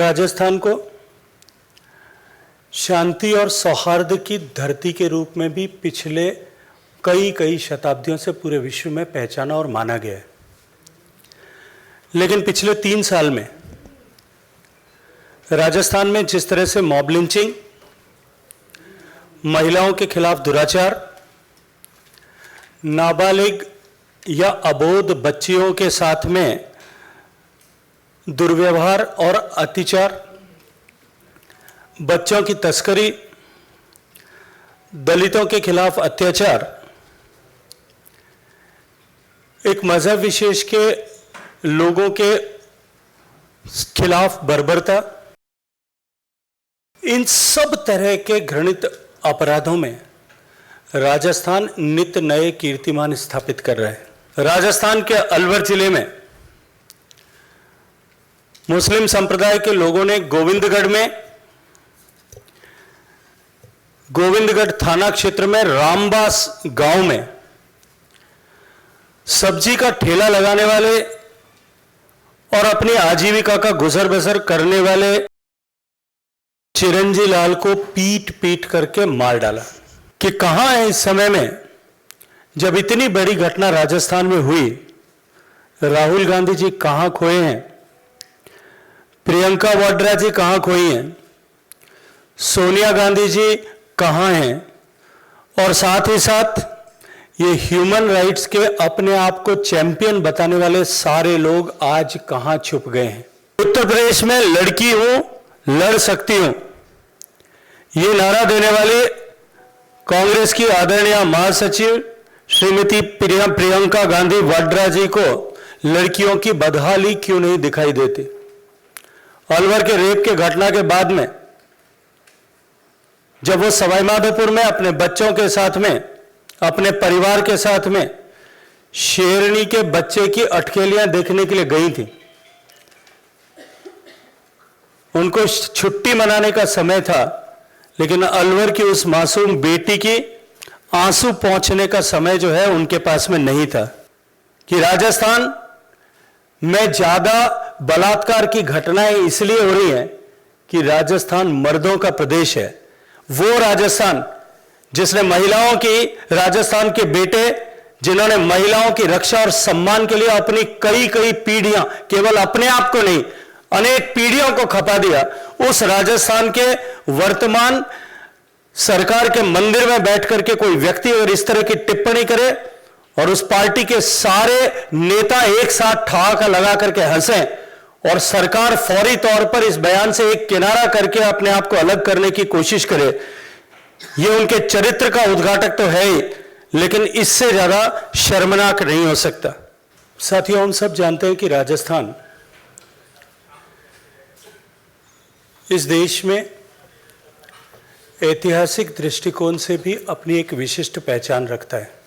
राजस्थान को शांति और सौहार्द की धरती के रूप में भी पिछले कई शताब्दियों से पूरे विश्व में पहचाना और माना गया है। लेकिन पिछले 3 साल में राजस्थान में जिस तरह से मॉब लिंचिंग, महिलाओं के खिलाफ दुराचार, नाबालिग या अबोध बच्चियों के साथ में दुर्व्यवहार और अत्याचार, बच्चों की तस्करी, दलितों के खिलाफ अत्याचार, एक मजहब विशेष के लोगों के खिलाफ बर्बरता, इन सब तरह के घृणित अपराधों में राजस्थान नित्य नए कीर्तिमान स्थापित कर रहा है। राजस्थान के अलवर जिले में मुस्लिम संप्रदाय के लोगों ने गोविंदगढ़ थाना क्षेत्र में रामबास गांव में सब्जी का ठेला लगाने वाले और अपनी आजीविका का गुजर बसर करने वाले चिरंजी लाल को पीट करके मार डाला। कि कहां है इस समय में जब इतनी बड़ी घटना राजस्थान में हुई, राहुल गांधी जी कहां खोए हैं, प्रियंका वाड्रा जी कहां खोई हैं, सोनिया गांधी जी कहां हैं, और साथ ही साथ ये ह्यूमन राइट्स के अपने आप को चैंपियन बताने वाले सारे लोग आज कहां छुप गए हैं। उत्तर प्रदेश में लड़की हूं, लड़ सकती हूं, ये नारा देने वाले कांग्रेस की आदरणीय महासचिव श्रीमती प्रियंका गांधी वाड्रा जी को लड़कियों की बदहाली क्यों नहीं दिखाई देती? अलवर के रेप के घटना के बाद में जब वो सवाईमाधोपुर में अपने बच्चों के साथ में, अपने परिवार के साथ में शेरनी के बच्चे की अटकेलियां देखने के लिए गई थी, उनको छुट्टी मनाने का समय था, लेकिन अलवर की उस मासूम बेटी की आंसू पहुंचने का समय जो है उनके पास में नहीं था। कि राजस्थान में ज्यादा बलात्कार की घटनाएं इसलिए हो रही हैं कि राजस्थान मर्दों का प्रदेश है। वो राजस्थान जिसने महिलाओं की, राजस्थान के बेटे जिन्होंने महिलाओं की रक्षा और सम्मान के लिए अपनी कई पीढ़ियां, केवल अपने आप को नहीं अनेक पीढ़ियों को खपा दिया, उस राजस्थान के वर्तमान सरकार के मंदिर में बैठ करके कोई व्यक्ति अगर इस तरह की टिप्पणी करे और उस पार्टी के सारे नेता एक साथ ठहाका लगा करके हंसें और सरकार फौरी तौर पर इस बयान से एक किनारा करके अपने आप को अलग करने की कोशिश करे, यह उनके चरित्र का उद्घाटक तो है ही, लेकिन इससे ज्यादा शर्मनाक नहीं हो सकता। साथियों, हम सब जानते हैं कि राजस्थान इस देश में ऐतिहासिक दृष्टिकोण से भी अपनी एक विशिष्ट पहचान रखता है।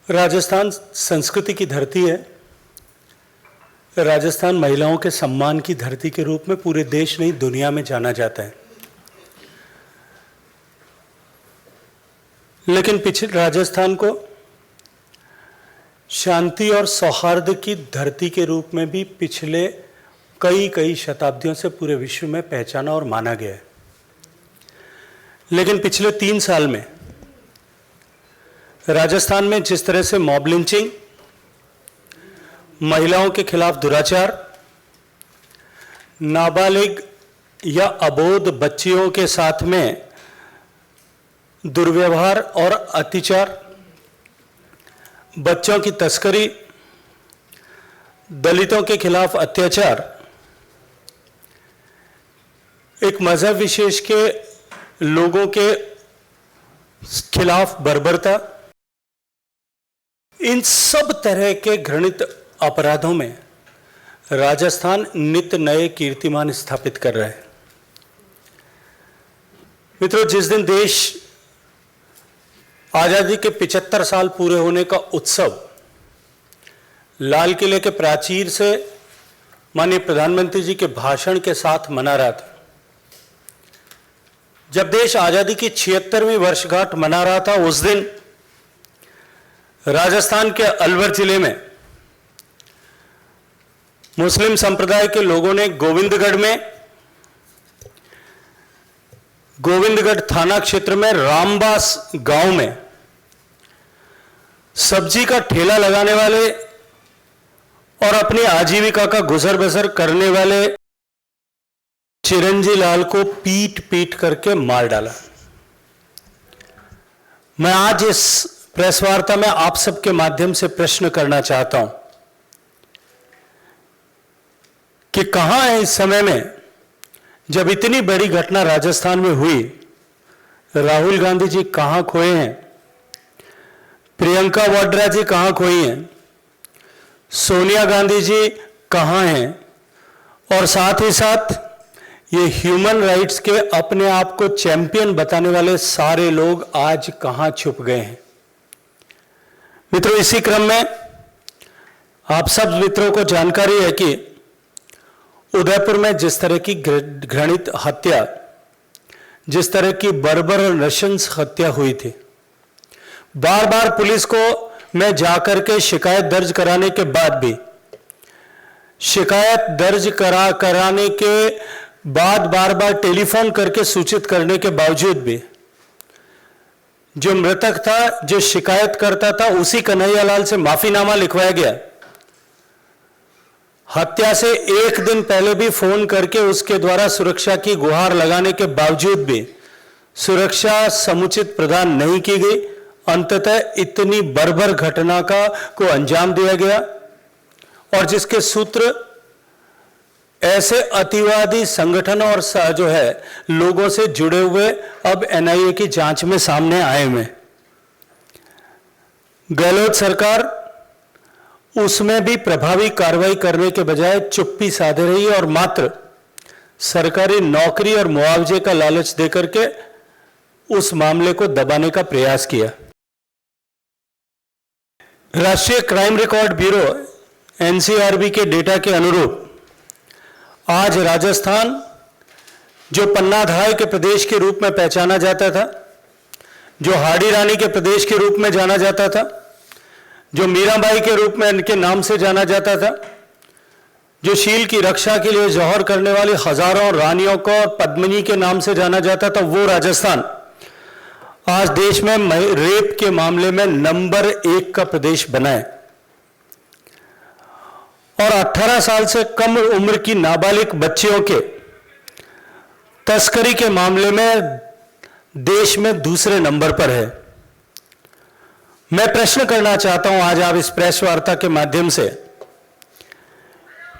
राजस्थान संस्कृति की धरती है। राजस्थान महिलाओं के सम्मान की धरती के रूप में पूरे देश नहीं दुनिया में जाना जाता है। लेकिन पिछले राजस्थान को शांति और सौहार्द की धरती के रूप में भी पिछले कई शताब्दियों से पूरे विश्व में पहचाना और माना गया है। लेकिन पिछले 3 साल में राजस्थान में जिस तरह से मॉब लिंचिंग, महिलाओं के खिलाफ दुराचार, नाबालिग या अबोध बच्चियों के साथ में दुर्व्यवहार और अत्याचार, बच्चों की तस्करी, दलितों के खिलाफ अत्याचार, एक मजहब विशेष के लोगों के खिलाफ बर्बरता, इन सब तरह के घृणित अपराधों में राजस्थान नित्य नए कीर्तिमान स्थापित कर रहा है। मित्रों, जिस दिन देश आजादी के 75 साल पूरे होने का उत्सव लाल किले के प्राचीर से माननीय प्रधानमंत्री जी के भाषण के साथ मना रहा था, जब देश आजादी की 76वीं वर्षगांठ मना रहा था, उस दिन राजस्थान के अलवर जिले में मुस्लिम संप्रदाय के लोगों ने गोविंदगढ़ थाना क्षेत्र में रामबास गांव में सब्जी का ठेला लगाने वाले और अपनी आजीविका का गुजर बसर करने वाले चिरंजी लाल को पीट पीट करके मार डाला। मैं आज इस प्रेस वार्ता में आप सबके माध्यम से प्रश्न करना चाहता हूं कि कहां है इस समय में, जब इतनी बड़ी घटना राजस्थान में हुई, राहुल गांधी जी कहां खोए हैं, प्रियंका वाड्रा जी कहां खोई हैं, सोनिया गांधी जी कहां हैं, और साथ ही साथ ये ह्यूमन राइट्स के अपने आप को चैंपियन बताने वाले सारे लोग आज कहां छुप गए हैं। मित्रों, इसी क्रम में आप सब मित्रों को जानकारी है कि उदयपुर में जिस तरह की घृणित हत्या, जिस तरह की बर्बर और नृशंस हत्या हुई थी, बार बार पुलिस को मैं जाकर के शिकायत दर्ज कराने के बाद भी, शिकायत दर्ज कराने के बाद बार बार टेलीफोन करके सूचित करने के बावजूद भी जो मृतक था, जो शिकायत करता था, उसी कन्हैयालाल से माफीनामा लिखवाया गया। हत्या से एक दिन पहले भी फोन करके उसके द्वारा सुरक्षा की गुहार लगाने के बावजूद भी सुरक्षा समुचित प्रदान नहीं की गई। अंततः इतनी बर्बर घटना को अंजाम दिया गया, और जिसके सूत्र ऐसे अतिवादी संगठन और जो है लोगों से जुड़े हुए अब एनआईए की जांच में सामने आए हुए। गहलोत सरकार उसमें भी प्रभावी कार्रवाई करने के बजाय चुप्पी साधे रही और मात्र सरकारी नौकरी और मुआवजे का लालच देकर के उस मामले को दबाने का प्रयास किया। राष्ट्रीय क्राइम रिकॉर्ड ब्यूरो एनसीआरबी के डेटा के अनुरूप आज राजस्थान, जो पन्नाधाय के प्रदेश के रूप में पहचाना जाता था, जो हाड़ी रानी के प्रदेश के रूप में जाना जाता था, जो मीराबाई के रूप में इनके नाम से जाना जाता था, जो शील की रक्षा के लिए जौहर करने वाली हजारों रानियों को पद्मिनी के नाम से जाना जाता था, वो राजस्थान आज देश में रेप के मामले में नंबर 1 का प्रदेश बना है। और 18 साल से कम उम्र की नाबालिग बच्चियों के तस्करी के मामले में देश में दूसरे नंबर पर है। मैं प्रश्न करना चाहता हूं आज आप इस प्रेस वार्ता के माध्यम से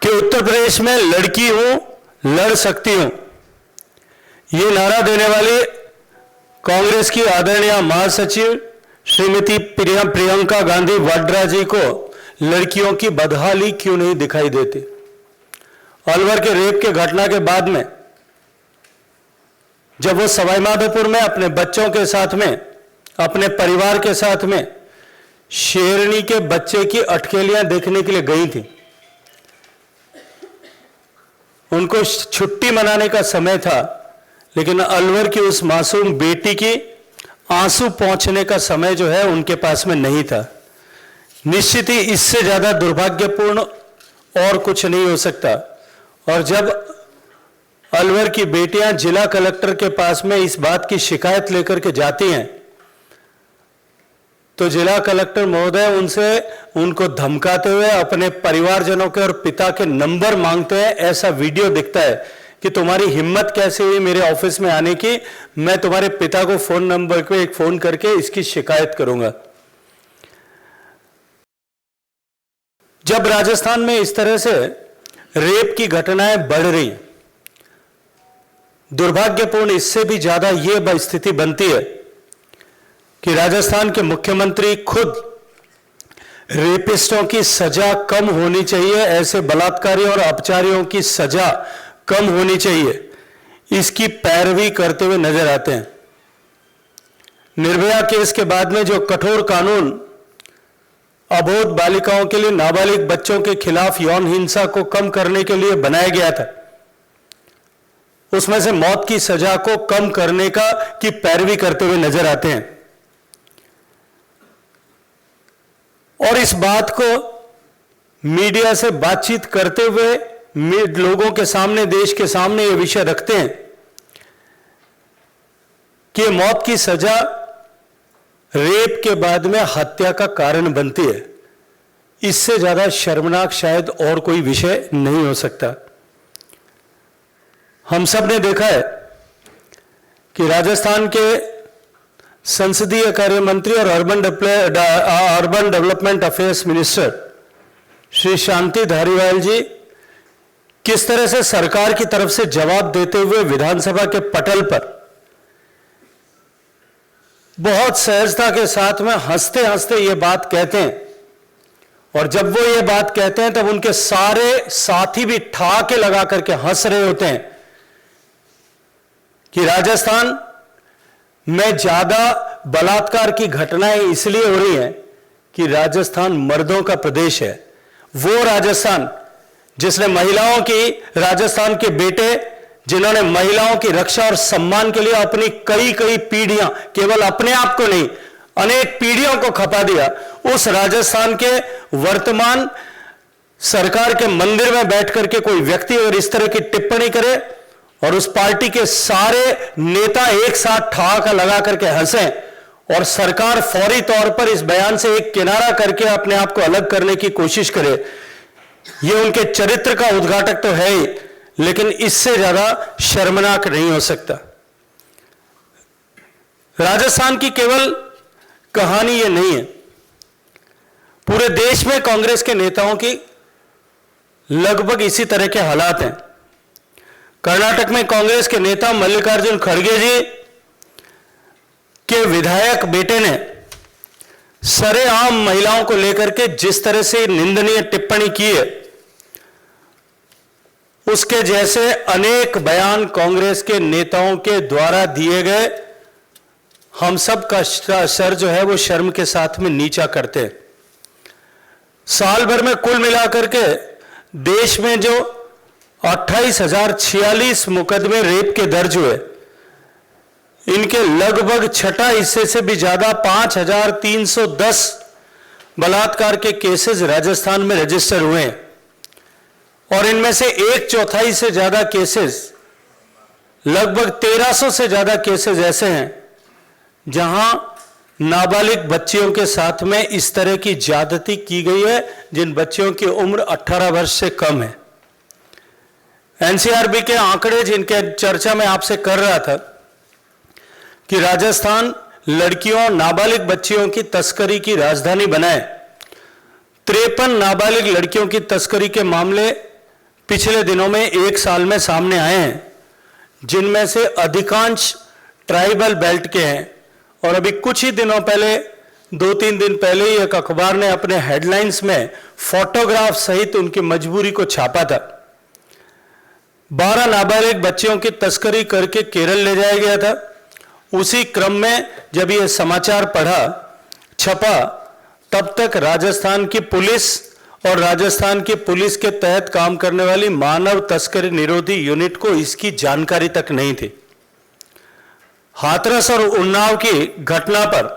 कि उत्तर प्रदेश में लड़की हूं, लड़ सकती हूं, ये नारा देने वाली कांग्रेस की आदरणीय महासचिव श्रीमती प्रियंका गांधी वाड्रा जी को लड़कियों की बदहाली क्यों नहीं दिखाई देती? अलवर के रेप के घटना के बाद में जब वो सवाईमाधोपुर में अपने बच्चों के साथ में, अपने परिवार के साथ में शेरनी के बच्चे की अटकेलियां देखने के लिए गई थी, उनको छुट्टी मनाने का समय था, लेकिन अलवर की उस मासूम बेटी की आंसू पहुंचने का समय जो है उनके पास में नहीं था। निश्चित ही इससे ज्यादा दुर्भाग्यपूर्ण और कुछ नहीं हो सकता। और जब अलवर की बेटियां जिला कलेक्टर के पास में इस बात की शिकायत लेकर के जाती हैं, तो जिला कलेक्टर महोदय उनको धमकाते हुए अपने परिवारजनों के और पिता के नंबर मांगते हैं। ऐसा वीडियो दिखता है कि तुम्हारी हिम्मत कैसे हुई मेरे ऑफिस में आने की, मैं तुम्हारे पिता को फोन नंबर पे एक फोन करके इसकी शिकायत करूंगा। जब राजस्थान में इस तरह से रेप की घटनाएं बढ़ रही, दुर्भाग्यपूर्ण इससे भी ज्यादा यह स्थिति बनती है कि राजस्थान के मुख्यमंत्री खुद रेपिस्टों की सजा कम होनी चाहिए, ऐसे बलात्कारियों और अपचारियों की सजा कम होनी चाहिए, इसकी पैरवी करते हुए नजर आते हैं। निर्भया केस के बाद में जो कठोर कानून अबोध बालिकाओं के लिए, नाबालिग बच्चों के खिलाफ यौन हिंसा को कम करने के लिए बनाया गया था, उसमें से मौत की सजा को कम करने की पैरवी करते हुए नजर आते हैं। और इस बात को मीडिया से बातचीत करते हुए लोगों के सामने, देश के सामने ये विषय रखते हैं कि मौत की सजा रेप के बाद में हत्या का कारण बनती है। इससे ज्यादा शर्मनाक शायद और कोई विषय नहीं हो सकता। हम सब ने देखा है कि राजस्थान के संसदीय कार्य मंत्री और urban development affairs minister Shri Shanti Dhariwal ji किस तरह से सरकार की तरफ से जवाब देते हुए विधानसभा के पटल पर बहुत सहजता के साथ में हंसते हंसते ये बात कहते हैं, और जब वो ये बात कहते हैं तब उनके सारे साथी भी ठहाके लगा करके हंस रहे होते हैं कि राजस्थान में ज्यादा बलात्कार की घटनाएं इसलिए हो रही हैं कि राजस्थान मर्दों का प्रदेश है। वो राजस्थान जिसने महिलाओं की, राजस्थान के बेटे जिन्होंने महिलाओं की रक्षा और सम्मान के लिए अपनी कई कई पीढ़ियां, केवल अपने आप को नहीं अनेक पीढ़ियों को खपा दिया, उस राजस्थान के वर्तमान सरकार के मंदिर में बैठ करके कोई व्यक्ति अगर इस तरह की टिप्पणी करे और उस पार्टी के सारे नेता एक साथ ठहाका लगा करके हंसें और सरकार फौरी तौर पर इस बयान से एक किनारा करके अपने आप को अलग करने की कोशिश करे, यह उनके चरित्र का उद्घाटक तो है ही, लेकिन इससे ज्यादा शर्मनाक नहीं हो सकता। राजस्थान की केवल कहानी यह नहीं है, पूरे देश में कांग्रेस के नेताओं की लगभग इसी तरह के हालात हैं। कर्नाटक में कांग्रेस के नेता मल्लिकार्जुन खड़गे जी के विधायक बेटे ने सरेआम महिलाओं को लेकर के जिस तरह से निंदनीय टिप्पणी की है, उसके जैसे अनेक बयान कांग्रेस के नेताओं के द्वारा दिए गए हम सब का सर जो है वो शर्म के साथ में नीचा करते हैं। साल भर में कुल मिलाकर के देश में जो 28,046 मुकदमे रेप के दर्ज हुए, इनके लगभग छठा हिस्से से भी ज्यादा 5,310 बलात्कार के केसेस राजस्थान में रजिस्टर हुए हैं, और इनमें से 1/4 से ज्यादा केसेस, लगभग 1300 से ज्यादा केसेस ऐसे हैं जहां नाबालिग बच्चियों के साथ में इस तरह की ज्यादती की गई है जिन बच्चियों की उम्र 18 वर्ष से कम है। एनसीआरबी के आंकड़े जिनके चर्चा में आपसे कर रहा था कि राजस्थान लड़कियों, नाबालिग बच्चियों की तस्करी की राजधानी बना है। 53 नाबालिग लड़कियों की तस्करी के मामले पिछले दिनों में एक साल में सामने आए हैं, जिनमें से अधिकांश ट्राइबल बेल्ट के हैं। और अभी कुछ ही दिनों पहले, 2-3 दिन पहले ही एक अखबार ने अपने हेडलाइंस में फोटोग्राफ सहित उनकी मजबूरी को छापा था। 12 नाबालिग बच्चियों की तस्करी करके केरल ले जाया गया था। उसी क्रम में जब यह समाचार छपा, तब तक राजस्थान की पुलिस और राजस्थान की पुलिस के तहत काम करने वाली मानव तस्करी निरोधी यूनिट को इसकी जानकारी तक नहीं थी। हाथरस और उन्नाव की घटना पर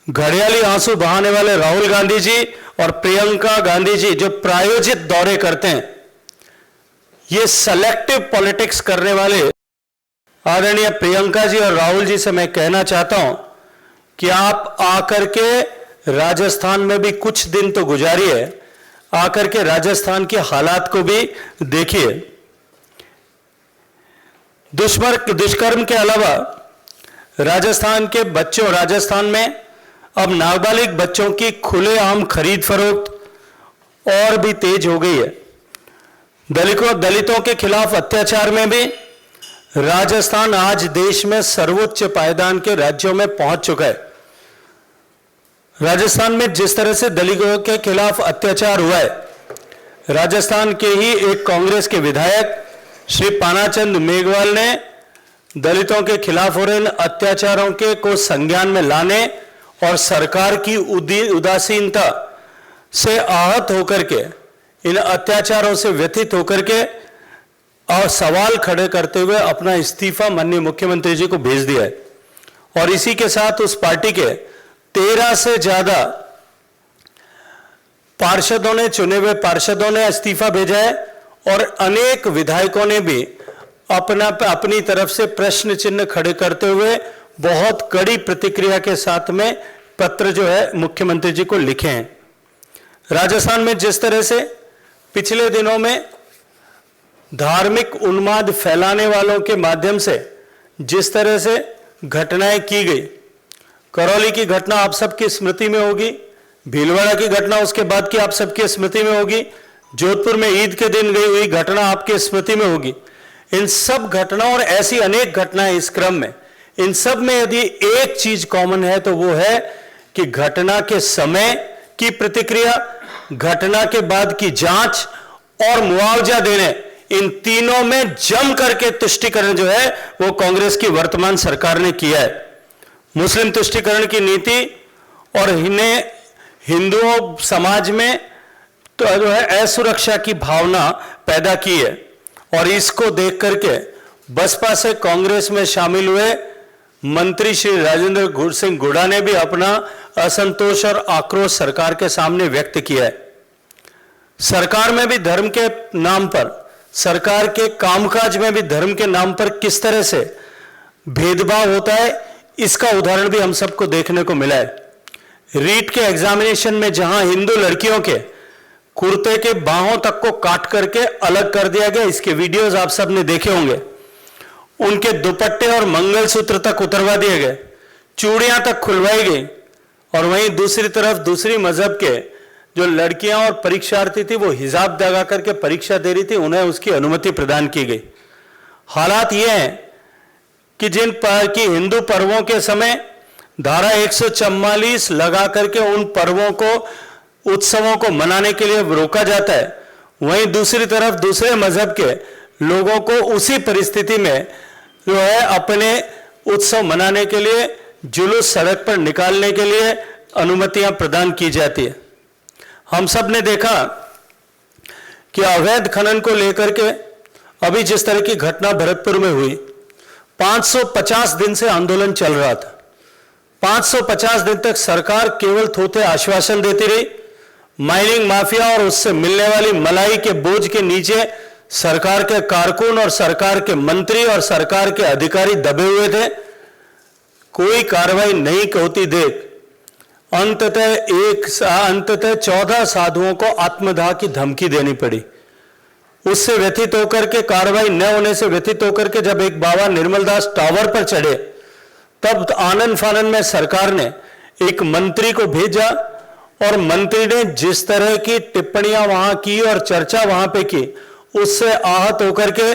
घड़ियाली आंसू बहाने वाले राहुल गांधी जी और प्रियंका गांधी जी जो प्रायोजित दौरे करते हैं, ये सेलेक्टिव पॉलिटिक्स करने वाले आदरणीय प्रियंका जी और राहुल जी से मैं कहना चाहता हूं कि आप आकर के राजस्थान में भी कुछ दिन तो गुजारिए, आकर के राजस्थान के हालात को भी देखिए। दुष्कर्म के अलावा राजस्थान के बच्चों, राजस्थान में अब नाबालिग बच्चों की खुलेआम खरीद फरोख्त और भी तेज हो गई है। दलितों के खिलाफ अत्याचार में भी राजस्थान आज देश में सर्वोच्च पायदान के राज्यों में पहुंच चुका है। राजस्थान में जिस तरह से दलितों के खिलाफ अत्याचार हुआ है, राजस्थान के ही एक कांग्रेस के विधायक श्री पानाचंद मेघवाल ने दलितों के खिलाफ हो रहे अत्याचारों के को संज्ञान में लाने और सरकार की उदासीनता से आहत होकर के, इन अत्याचारों से व्यथित होकर के और सवाल खड़े करते हुए अपना इस्तीफा माननीय मुख्यमंत्री जी को भेज दिया है। और इसी के साथ उस पार्टी के 13 से ज्यादा पार्षदों ने, चुने हुए पार्षदों ने इस्तीफा भेजा है और अनेक विधायकों ने भी अपनी तरफ से प्रश्न चिन्ह खड़े करते हुए बहुत कड़ी प्रतिक्रिया के साथ में पत्र जो है मुख्यमंत्री जी को लिखे हैं। राजस्थान में जिस तरह से पिछले दिनों में धार्मिक उन्माद फैलाने वालों के माध्यम से जिस तरह से घटनाएं की गई, करौली की घटना आप सबकी स्मृति में होगी, भीलवाड़ा की घटना उसके बाद की आप सबकी स्मृति में होगी, जोधपुर में ईद के दिन गई हुई घटना आपकी स्मृति में होगी। इन सब घटनाओं और ऐसी अनेक घटनाएं इस क्रम में, इन सब में यदि एक चीज कॉमन है तो वो है कि घटना के समय की प्रतिक्रिया, घटना के बाद की जांच और मुआवजा देने, इन तीनों में जम करके तुष्टीकरण जो है वो कांग्रेस की वर्तमान सरकार ने किया है। मुस्लिम तुष्टीकरण की नीति और इन्हें हिंदुओं समाज में तो जो है असुरक्षा की भावना पैदा की है और इसको देख करके बसपा से कांग्रेस में शामिल हुए मंत्री श्री राजेंद्र सिंह गुड़ा ने भी अपना असंतोष और आक्रोश सरकार के सामने व्यक्त किया है। सरकार में भी धर्म के नाम पर, सरकार के कामकाज में भी धर्म के नाम पर किस तरह से भेदभाव होता है, इसका उदाहरण भी हम सबको देखने को मिला है। रीट के एग्जामिनेशन में जहां हिंदू लड़कियों के कुर्ते के बाहों तक को काट करके अलग कर दिया गया, इसके वीडियोस आप सबने देखे होंगे। उनके दुपट्टे और मंगलसूत्र तक उतरवा दिए गए, चूड़ियां तक खुलवाई गई और वहीं दूसरी तरफ दूसरी मजहब के जो लड़कियां और परीक्षार्थी थी वो हिजाब लगा करके परीक्षा दे रही थी, उन्हें उसकी अनुमति प्रदान की गई। हालात ये हैं कि कि हिंदू पर्वों के समय धारा 144 लगा करके उन पर्वों को, उत्सवों को मनाने के लिए रोका जाता है, वहीं दूसरी तरफ दूसरे मजहब के लोगों को उसी परिस्थिति में जो है अपने उत्सव मनाने के लिए, जुलूस सड़क पर निकालने के लिए अनुमतियां प्रदान की जाती है। हम सब ने देखा कि अवैध खनन को लेकर के अभी जिस तरह की घटना भरतपुर में हुई, 550 दिन से आंदोलन चल रहा था। 550 दिन तक सरकार केवल थोथे आश्वासन देती रही। माइनिंग माफिया और उससे मिलने वाली मलाई के बोझ के नीचे सरकार के कारकुन और सरकार के मंत्री और सरकार के अधिकारी दबे हुए थे। कोई कार्रवाई नहीं होती देख अंततः 14 साधुओं को आत्मदाह की धमकी देनी पड़ी। उससे व्यथित होकर के, कार्रवाई न होने से व्यथित होकर के जब एक बाबा निर्मलदास टावर पर चढ़े, तब आनन फानन में सरकार ने एक मंत्री को भेजा और मंत्री ने जिस तरह की टिप्पणियां वहां की और चर्चा वहां पे की, उससे आहत होकर के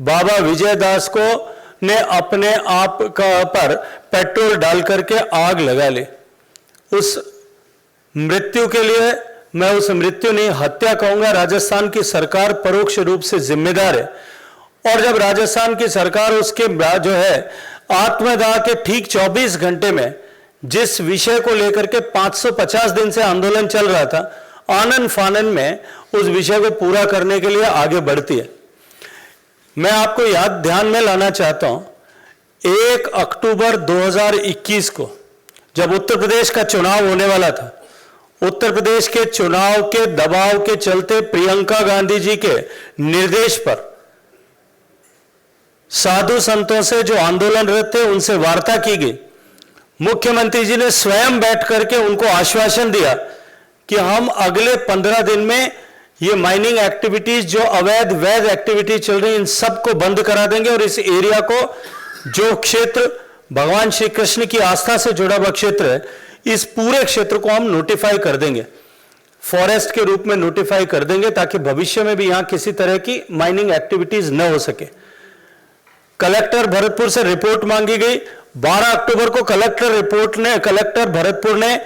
बाबा विजयदास को ने अपने आप पर पेट्रोल डाल करके आग लगा ली। उस मृत्यु के लिए, मैं उस मृत्यु नहीं हत्या कहूंगा, राजस्थान की सरकार परोक्ष रूप से जिम्मेदार है। और जब राजस्थान की सरकार उसके जो है आत्मदाह के ठीक 24 घंटे में जिस विषय को लेकर के 550 दिन से आंदोलन चल रहा था, आनन फानन में उस विषय को पूरा करने के लिए आगे बढ़ती है। मैं आपको ध्यान में लाना चाहता हूं, 1 अक्टूबर 2021 को जब उत्तर प्रदेश का चुनाव होने वाला था, उत्तर प्रदेश के चुनाव के दबाव के चलते प्रियंका गांधी जी के निर्देश पर साधु संतों से जो आंदोलनरत थे उनसे वार्ता की गई। मुख्यमंत्री जी ने स्वयं बैठ करके उनको आश्वासन दिया कि हम अगले 15 दिन में ये माइनिंग एक्टिविटीज, जो वैध एक्टिविटीज चल रही, इन सबको बंद करा देंगे और इस एरिया को, जो क्षेत्र भगवान श्री कृष्ण की आस्था से जुड़ा हुआ क्षेत्र है, इस पूरे क्षेत्र को हम नोटिफाई कर देंगे, फॉरेस्ट के रूप में नोटिफाई कर देंगे, ताकि भविष्य में भी यहां किसी तरह की माइनिंग एक्टिविटीज न हो सके। कलेक्टर भरतपुर से रिपोर्ट मांगी गई। 12 अक्टूबर को कलेक्टर भरतपुर ने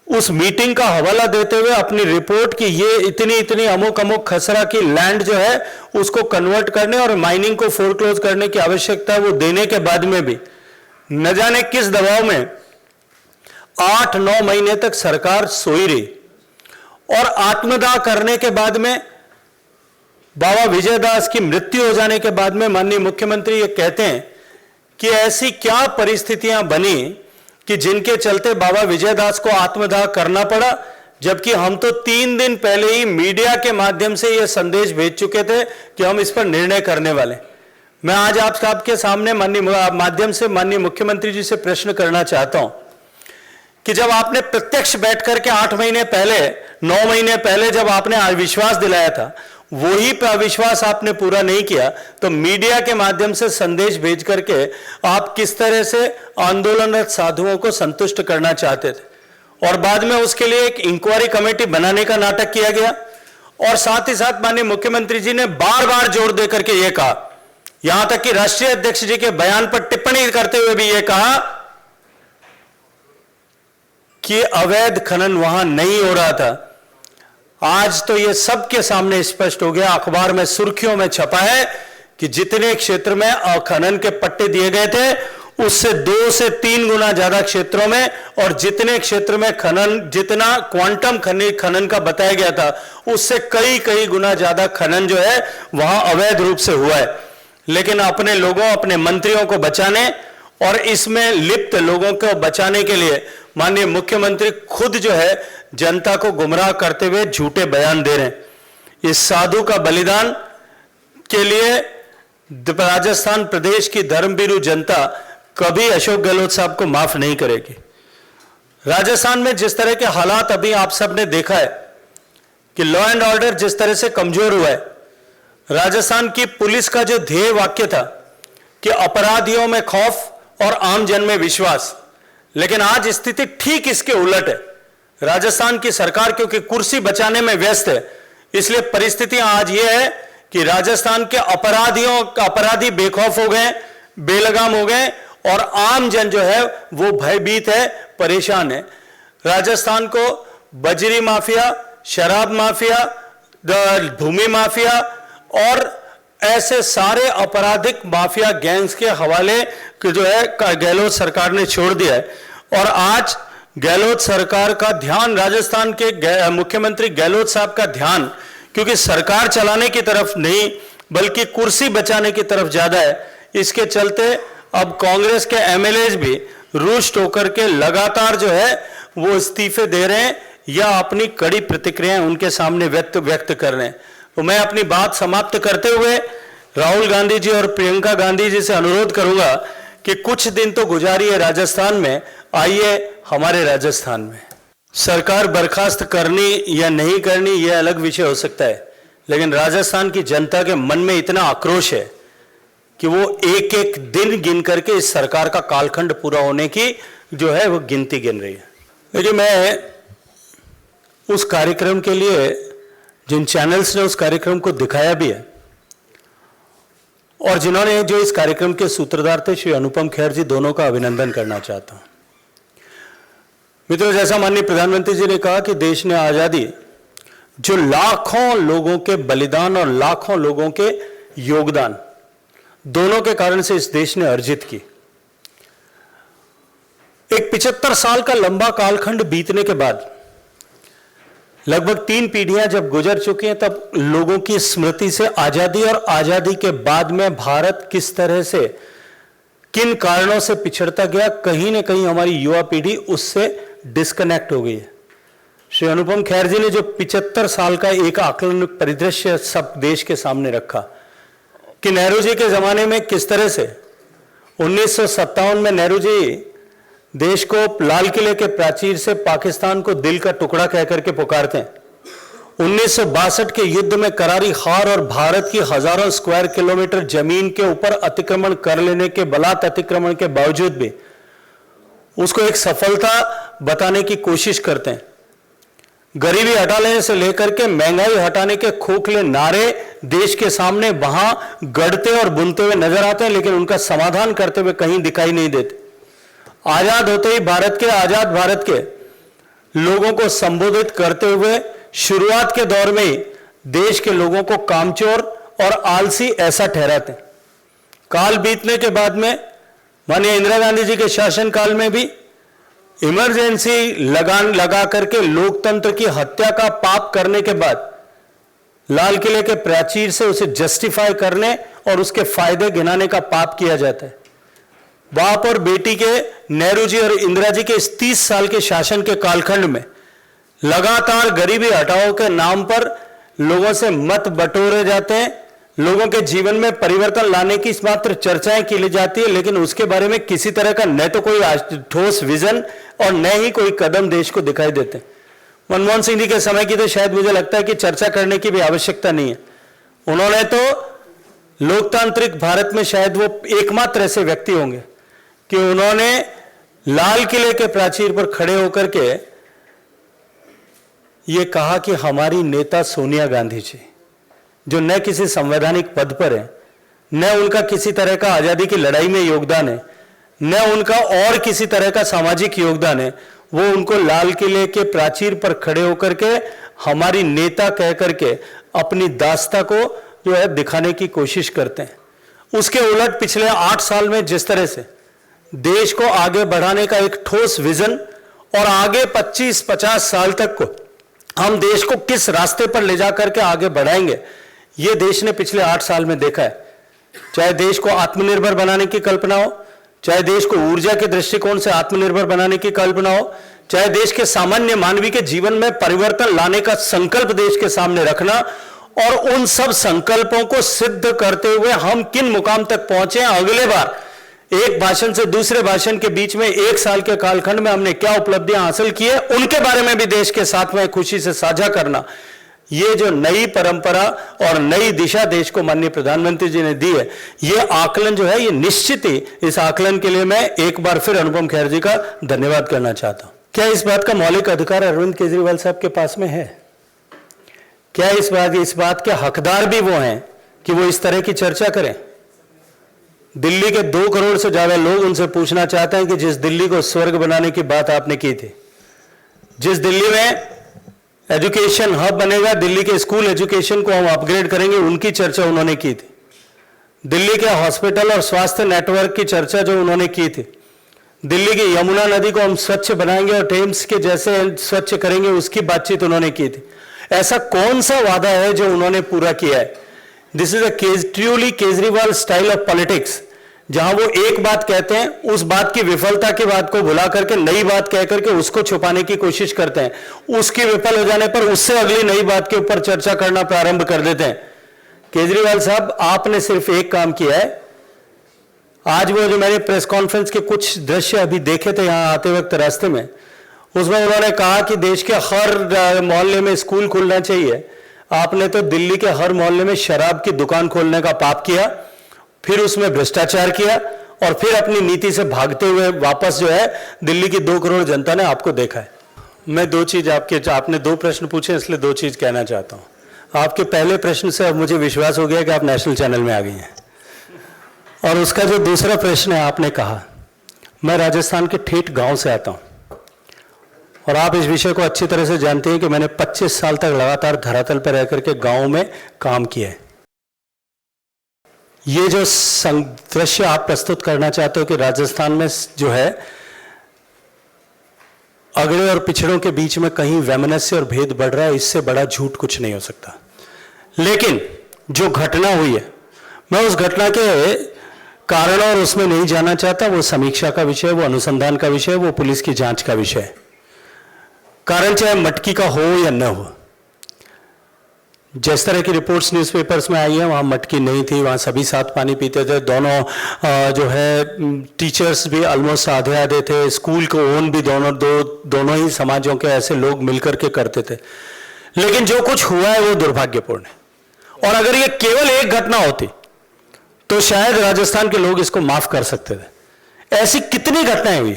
उस मीटिंग का हवाला देते हुए अपनी रिपोर्ट की ये इतनी अमुक खसरा की लैंड जो है उसको कन्वर्ट करने और माइनिंग को फोरक्लोज करने की आवश्यकता है, वो देने के बाद में भी न जाने किस दबाव में 8-9 महीने तक सरकार सोई रही। और आत्मदाह करने के बाद में, बाबा विजयदास की मृत्यु हो जाने के बाद में माननीय मुख्यमंत्री ये कहते हैं कि ऐसी क्या परिस्थितियां बनी कि जिनके चलते बाबा विजयदास को आत्मदाह करना पड़ा, जबकि हम तो 3 दिन पहले ही मीडिया के माध्यम से यह संदेश भेज चुके थे कि हम इस पर निर्णय करने वाले। मैं आज आपके सामने माध्यम से माननीय मुख्यमंत्री जी से प्रश्न करना चाहता हूं कि जब आपने प्रत्यक्ष बैठ करके 8 महीने पहले, 9 महीने पहले जब आपने विश्वास दिलाया था, वही विश्वास आपने पूरा नहीं किया, तो मीडिया के माध्यम से संदेश भेज करके आप किस तरह से आंदोलनरत साधुओं को संतुष्ट करना चाहते थे। और बाद में उसके लिए एक इंक्वायरी कमेटी बनाने का नाटक किया गया। और साथ ही साथ माननीय मुख्यमंत्री जी ने बार बार जोर देकर के यह कहा, यहां तक कि राष्ट्रीय अध्यक्ष जी के बयान पर टिप्पणी करते हुए भी यह कहा कि अवैध खनन वहां नहीं हो रहा था। आज तो यह सबके सामने स्पष्ट हो गया, अखबार में सुर्खियों में छपा है कि जितने क्षेत्र में खनन के पट्टे दिए गए थे उससे 2 से 3 गुना ज्यादा क्षेत्रों में, और जितने क्षेत्र में खनन, जितना क्वांटम खनन का बताया गया था उससे कई गुना ज्यादा खनन जो है वहां अवैध रूप से हुआ है। लेकिन अपने लोगों, अपने मंत्रियों को बचाने और इसमें लिप्त लोगों को बचाने के लिए माननीय मुख्यमंत्री खुद जो है जनता को गुमराह करते हुए झूठे बयान दे रहे हैं। इस साधु का बलिदान के लिए राजस्थान प्रदेश की धर्मभीरू जनता कभी अशोक गहलोत साहब को माफ नहीं करेगी। राजस्थान में जिस तरह के हालात अभी आप सब ने देखा है कि लॉ एंड ऑर्डर जिस तरह से कमजोर हुआ है, राजस्थान की पुलिस का जो ध्येय वाक्य था कि अपराधियों में खौफ और आम जन में विश्वास, लेकिन आज स्थिति ठीक इसके उलट है। राजस्थान की सरकार क्योंकि कुर्सी बचाने में व्यस्त है, इसलिए परिस्थितियां आज यह है कि राजस्थान के अपराधी बेखौफ हो गए, बेलगाम हो गए, और आम जन जो है वो भयभीत है, परेशान है। राजस्थान को बजरी माफिया, शराब माफिया, भूमि माफिया और ऐसे सारे आपराधिक माफिया गैंग्स के हवाले जो है गहलोत सरकार ने छोड़ दिया है। और आज गहलोत सरकार का ध्यान, राजस्थान के मुख्यमंत्री गहलोत साहब का ध्यान क्योंकि सरकार चलाने की तरफ नहीं बल्कि कुर्सी बचाने की तरफ ज्यादा है, इसके चलते अब कांग्रेस के एमएलए भी रुष्ट होकर के लगातार जो है वो इस्तीफे दे रहे हैं या अपनी कड़ी प्रतिक्रियाएं उनके सामने व्यक्त कर रहे हैं। तो मैं अपनी बात समाप्त करते हुए राहुल गांधी जी और प्रियंका गांधी जी से अनुरोध करूंगा कि कुछ दिन तो गुजारिए राजस्थान में, आइए हमारे राजस्थान में। सरकार बर्खास्त करनी या नहीं करनी यह अलग विषय हो सकता है, लेकिन राजस्थान की जनता के मन में इतना आक्रोश है कि वो एक एक दिन गिन करके इस सरकार का कालखंड पूरा होने की जो है वो गिनती गिन रही है। देखिए, मैं उस कार्यक्रम के लिए जिन चैनल्स ने उस कार्यक्रम को दिखाया भी है और जिन्होंने जो इस कार्यक्रम के सूत्रधार थे श्री अनुपम खेर जी, दोनों का अभिनंदन करना चाहता हूं। मित्रों, जैसा माननीय प्रधानमंत्री जी ने कहा कि देश ने आजादी जो लाखों लोगों के बलिदान और लाखों लोगों के योगदान दोनों के कारण से इस देश ने अर्जित की। एक 75 साल का लंबा कालखंड बीतने के बाद लगभग 3 पीढ़ियां जब गुजर चुकी हैं, तब लोगों की स्मृति से आजादी और आजादी के बाद में भारत किस तरह से, किन कारणों से पिछड़ता गया, कहीं ना कहीं हमारी युवा पीढ़ी उससे डिस्कनेक्ट हो गई है। श्री अनुपम खेर जी ने जो 75 साल का एक आकलन परिदृश्य सब देश के सामने रखा कि नेहरू जी के जमाने में किस तरह से 1957 में नेहरू जी देश को लाल किले के प्राचीर से पाकिस्तान को दिल का टुकड़ा कहकर के पुकारते हैं। 1962 के युद्ध में करारी हार और भारत की हजारों स्क्वायर किलोमीटर जमीन के ऊपर अतिक्रमण कर लेने के बलात् अतिक्रमण के बावजूद भी उसको एक सफलता बताने की कोशिश करते हैं। गरीबी हटाने से लेकर के महंगाई हटाने के खोखले नारे देश के सामने वहां गढ़ते और बुनते हुए नजर आते हैं, लेकिन उनका समाधान करते हुए कहीं दिखाई नहीं देते। आजाद होते ही आजाद भारत के लोगों को संबोधित करते हुए शुरुआत के दौर में ही देश के लोगों को कामचोर और आलसी ऐसा ठहराते। काल बीतने के बाद में माननीय इंदिरा गांधी जी के शासनकाल में भी इमरजेंसी लगा करके लोकतंत्र की हत्या का पाप करने के बाद लाल किले के प्राचीर से उसे जस्टिफाई करने और उसके फायदे गिनाने का पाप किया जाता है। बाप और बेटी के नेहरू जी और इंदिरा जी के इस 30 साल के शासन के कालखंड में लगातार गरीबी हटाओ के नाम पर लोगों से मत बटोरे जाते हैं, लोगों के जीवन में परिवर्तन लाने की मात्र चर्चाएं की जाती है, लेकिन उसके बारे में किसी तरह का न तो कोई ठोस विजन और न ही कोई कदम देश को दिखाई देते। मनमोहन सिंह जी के समय की तो शायद मुझे लगता है कि चर्चा करने की भी आवश्यकता नहीं है। उन्होंने तो लोकतांत्रिक भारत में शायद वो एकमात्र ऐसे व्यक्ति होंगे कि उन्होंने लाल किले के प्राचीर पर खड़े होकर के ये कहा कि हमारी नेता सोनिया गांधी जी, जो न किसी संवैधानिक पद पर है, न उनका किसी तरह का आजादी की लड़ाई में योगदान है, न उनका और किसी तरह का सामाजिक योगदान है, वो उनको लाल किले के प्राचीर पर खड़े होकर के हमारी नेता कह करके अपनी दास्ता को जो है दिखाने की कोशिश करते हैं। उसके उलट पिछले 8 साल में जिस तरह से देश को आगे बढ़ाने का एक ठोस विजन और आगे 25-50 साल तक को हम देश को किस रास्ते पर ले जाकर के आगे बढ़ाएंगे, यह देश ने पिछले 8 साल में देखा है। चाहे देश को आत्मनिर्भर बनाने की कल्पना हो, चाहे देश को ऊर्जा के दृष्टिकोण से आत्मनिर्भर बनाने की कल्पना हो, चाहे देश के सामान्य मानवी के जीवन में परिवर्तन लाने का संकल्प देश के सामने रखना, और उन सब संकल्पों को सिद्ध करते हुए हम किन मुकाम तक पहुंचे, अगले बार एक भाषण से दूसरे भाषण के बीच में 1 साल के कालखंड में हमने क्या उपलब्धियां हासिल की है, उनके बारे में भी देश के साथ में खुशी से साझा करना, ये जो नई परंपरा और नई दिशा देश को माननीय प्रधानमंत्री जी ने दी है, ये आकलन जो है, ये निश्चित ही इस आकलन के लिए मैं एक बार फिर अनुपम खेर जी का धन्यवाद करना चाहता हूं। क्या इस बात का मौलिक अधिकार अरविंद केजरीवाल साहब के पास में है? क्या इस बात के हकदार भी वो हैं कि वो इस तरह की चर्चा करें? दिल्ली के 2 करोड़ से ज्यादा लोग उनसे पूछना चाहते हैं कि जिस दिल्ली को स्वर्ग बनाने की बात आपने की थी, जिस दिल्ली में एजुकेशन हब बनेगा, दिल्ली के स्कूल एजुकेशन को हम अपग्रेड करेंगे, उनकी चर्चा उन्होंने की थी। दिल्ली के हॉस्पिटल और स्वास्थ्य नेटवर्क की चर्चा जो उन्होंने की थी, दिल्ली की यमुना नदी को हम स्वच्छ बनाएंगे और टेम्स के जैसे स्वच्छ करेंगे, उसकी बातचीत उन्होंने की थी। ऐसा कौन सा वादा है जो उन्होंने पूरा किया है? This is a truly Kejriwal style of politics, जहां वो एक बात कहते हैं, उस बात की विफलता की बात को भुला करके नई बात कह करके उसको छुपाने की कोशिश करते हैं, उसकी विफल हो जाने पर उससे अगली नई बात के ऊपर चर्चा करना प्रारंभ कर देते हैं। केजरीवाल साहब, आपने सिर्फ एक काम किया है। आज वो जो मैंने प्रेस कॉन्फ्रेंस के कुछ दृश्य अभी देखे थे यहां आते वक्त रास्ते में, उसमें उन्होंने कहा कि देश के हर मोहल्ले में स्कूल खुलना चाहिए। आपने तो दिल्ली के हर मोहल्ले में शराब की दुकान खोलने का पाप किया, फिर उसमें भ्रष्टाचार किया, और फिर अपनी नीति से भागते हुए वापस जो है दिल्ली की 2 करोड़ जनता ने आपको देखा है। मैं 2 चीज आपने 2 प्रश्न पूछे, इसलिए 2 चीज कहना चाहता हूं। आपके पहले प्रश्न से अब मुझे विश्वास हो गया कि आप नेशनल चैनल में आ गई हैं, और उसका जो दूसरा प्रश्न है, आपने कहा मैं राजस्थान के ठेठ गांव से आता हूं, और आप इस विषय को अच्छी तरह से जानते हैं कि मैंने 25 साल तक लगातार धरातल पर रहकर के गांव में काम किया है। ये जो दृश्य आप प्रस्तुत करना चाहते हो कि राजस्थान में जो है अगड़े और पिछड़ों के बीच में कहीं वैमनस्य और भेद बढ़ रहा है, इससे बड़ा झूठ कुछ नहीं हो सकता। लेकिन जो घटना हुई है, मैं उस घटना के कारण और उसमें नहीं जाना चाहता। वो समीक्षा का विषय, वो अनुसंधान का विषय, वो पुलिस की जांच का विषय है। कारण चाहे मटकी का हो या न हो, जिस तरह की रिपोर्ट्स न्यूज़पेपर्स में आई है, वहाँ मटकी नहीं थी, वहाँ सभी साथ पानी पीते थे। दोनों जो है टीचर्स भी ऑलमोस्ट आधे आधे थे, स्कूल को ओन भी दोनों ही समाजों के ऐसे लोग मिलकर के करते थे। लेकिन जो कुछ हुआ है वो दुर्भाग्यपूर्ण है, और अगर ये केवल एक घटना होती तो शायद राजस्थान के लोग इसको माफ कर सकते थे। ऐसी कितनी घटनाएं हुई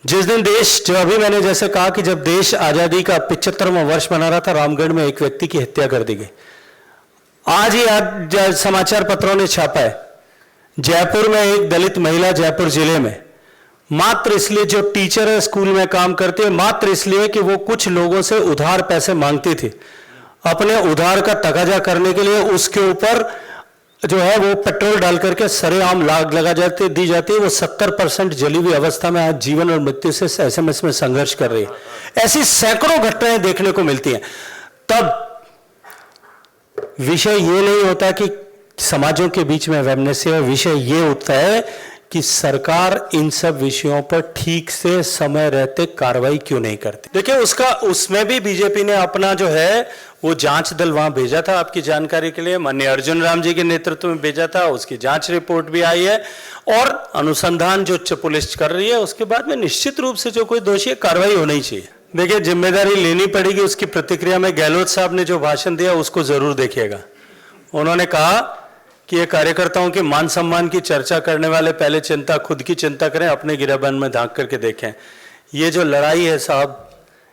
जिस दिन देश, जो अभी मैंने जैसे कहा कि जब देश आजादी का 75वां वर्ष मना रहा था, रामगढ़ में एक व्यक्ति की हत्या कर दी गई। आज ही समाचार पत्रों ने छापा है, जयपुर में एक दलित महिला, जयपुर जिले में, मात्र इसलिए, जो टीचर है स्कूल में काम करती है, मात्र इसलिए कि वो कुछ लोगों से उधार पैसे मांगती थी, अपने उधार का तकाजा करने के लिए उसके ऊपर जो है वो पेट्रोल डाल करके सरेआम लाग दी जाती है। वो 70% जली हुई अवस्था में आज जीवन और मृत्यु से एसएमएस में संघर्ष कर रही है। ऐसी सैकड़ों घटनाएं देखने को मिलती हैं। तब विषय ये नहीं होता कि समाजों के बीच में वैमनस्य, विषय ये होता है कि सरकार इन सब विषयों पर ठीक से समय रहते कार्रवाई क्यों नहीं करती। देखिए उसमें भी बीजेपी ने अपना जो है वो जांच दल वहां भेजा था, आपकी जानकारी के लिए माननीय अर्जुन राम जी के नेतृत्व में भेजा था, उसकी जांच रिपोर्ट भी आई है और अनुसंधान जो पुलिस कर रही है उसके बाद में निश्चित रूप से जो कोई दोषी है कार्रवाई होनी चाहिए। देखिए जिम्मेदारी लेनी पड़ेगी। उसकी प्रतिक्रिया में गहलोत साहब ने जो भाषण दिया उसको जरूर देखिएगा। उन्होंने कहा कि ये कार्यकर्ताओं के मान सम्मान की चर्चा करने वाले पहले खुद की चिंता करें, अपने गिरेबान में झांक करके देखें। ये जो लड़ाई है साहब,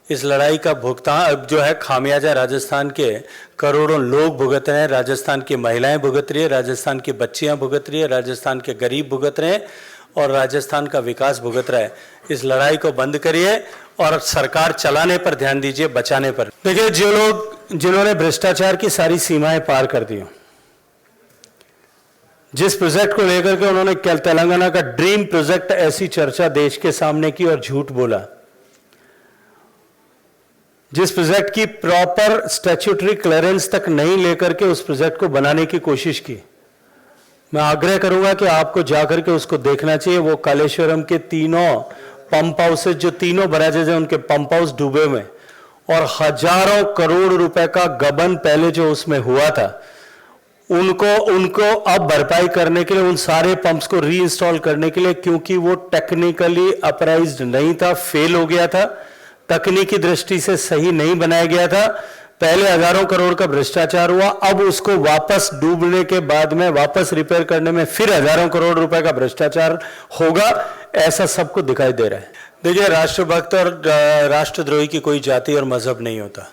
इस लड़ाई का भुगतान अब जो है खामियाजा राजस्थान के करोड़ों लोग भुगत रहे हैं, राजस्थान की महिलाएं भुगत रही है, राजस्थान की बच्चियां भुगत रही है, राजस्थान के गरीब भुगत रहे हैं और राजस्थान का विकास भुगत रहा है। इस लड़ाई को बंद करिए और सरकार चलाने पर ध्यान दीजिए, बचाने पर। देखिए जो लोग जिन्होंने भ्रष्टाचार की सारी सीमाएं पार कर दी, जिस प्रोजेक्ट को लेकर के उन्होंने तेलंगाना का ड्रीम प्रोजेक्ट ऐसी चर्चा देश के सामने की और झूठ बोला, जिस प्रोजेक्ट की प्रॉपर स्टैट्यूटरी क्लियरेंस तक नहीं लेकर के उस प्रोजेक्ट को बनाने की कोशिश की, मैं आग्रह करूंगा कि आपको जाकर के उसको देखना चाहिए। वो कालेश्वरम के तीनों पंप हाउसेज, जो तीनों बराजेज हैं, उनके पंप हाउस डूबे हुए और हजारों करोड़ रुपए का गबन पहले जो उसमें हुआ था, उनको अब भरपाई करने के लिए, उन सारे पंप्स को रीइंस्टॉल करने के लिए, क्योंकि वो टेक्निकली अपराइज्ड नहीं था, फेल हो गया था, तकनीकी दृष्टि से सही नहीं बनाया गया था। पहले हजारों करोड़ का भ्रष्टाचार हुआ, अब उसको वापस डूबने के बाद में वापस रिपेयर करने में फिर हजारों करोड़ रुपए का भ्रष्टाचार होगा, ऐसा सबको दिखाई दे रहा है। देखिए राष्ट्रभक्त और राष्ट्रद्रोही की कोई जाति और मजहब नहीं होता।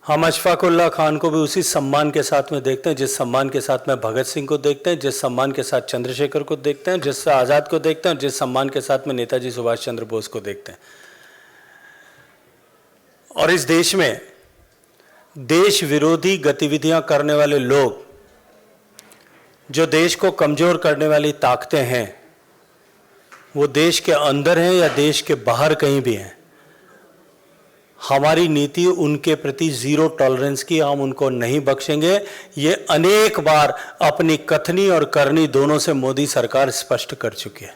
हम अशफाक उल्लाह खान को भी उसी सम्मान के साथ में देखते हैं जिस सम्मान के साथ में भगत सिंह को देखते हैं, जिस सम्मान के साथ चंद्रशेखर को देखते हैं, जिस आज़ाद को देखते हैं, जिस सम्मान के साथ में नेताजी सुभाष चंद्र बोस को देखते हैं। और इस देश में देश विरोधी गतिविधियां करने वाले लोग, जो देश को कमजोर करने वाली ताकतें हैं, वो देश के अंदर हैं या देश के बाहर कहीं भी हैं, हमारी नीति उनके प्रति जीरो टॉलरेंस की, हम उनको नहीं बख्शेंगे। ये अनेक बार अपनी कथनी और करनी दोनों से मोदी सरकार स्पष्ट कर चुकी है।